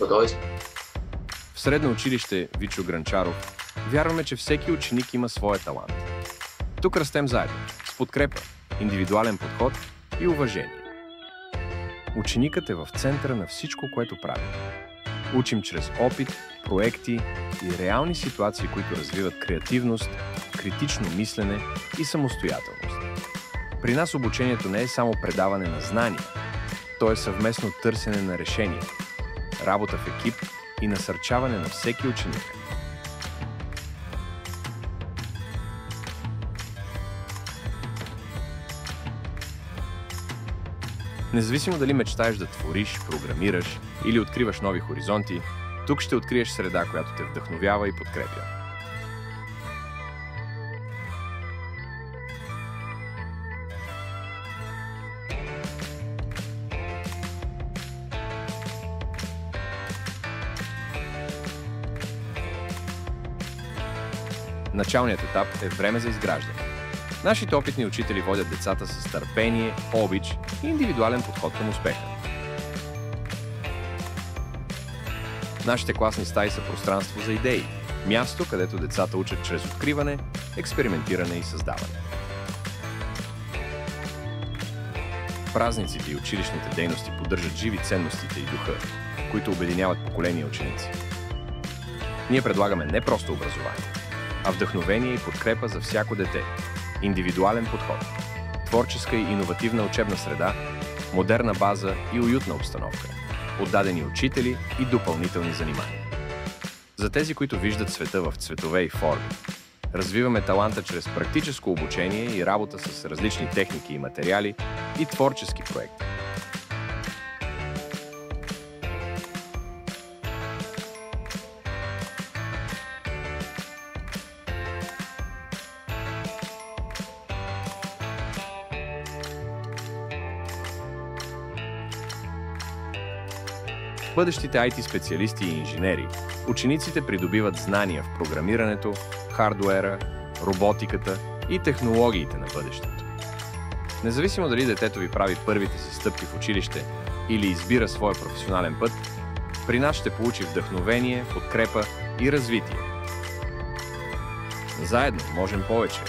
Удоволствие. В Средно училище Вичо Гранчаров вярваме, че всеки ученик има своя талант. Тук растем заедно, с подкрепа, индивидуален подход и уважение. Ученикът е в центъра на всичко, което прави. Учим чрез опит, проекти и реални ситуации, които развиват креативност, критично мислене и самостоятелност. При нас обучението не е само предаване на знания, то е съвместно търсене на решения, работа в екип и насърчаване на всеки ученик. Независимо дали мечтаеш да твориш, програмираш или откриваш нови хоризонти, тук ще откриеш среда, която те вдъхновява и подкрепя. Началният етап е време за изграждане. Нашите опитни учители водят децата с търпение, обич и индивидуален подход към успеха. Нашите класни стаи са пространство за идеи, място, където децата учат чрез откриване, експериментиране и създаване. Празниците и училищните дейности поддържат живи ценностите и духа, които обединяват поколения ученици. Ние предлагаме не просто образование, а вдъхновение и подкрепа за всяко дете, индивидуален подход, творческа и иновативна учебна среда, модерна база и уютна обстановка, отдадени учители и допълнителни занимания. За тези, които виждат света в цветове и форми, развиваме таланта чрез практическо обучение и работа с различни техники и материали и творчески проекти. Бъдещите IT специалисти и инженери, учениците придобиват знания в програмирането, хардуера, роботиката и технологиите на бъдещето. Независимо дали детето ви прави първите си стъпки в училище или избира своя професионален път, при нас ще получи вдъхновение, подкрепа и развитие. Заедно можем повече.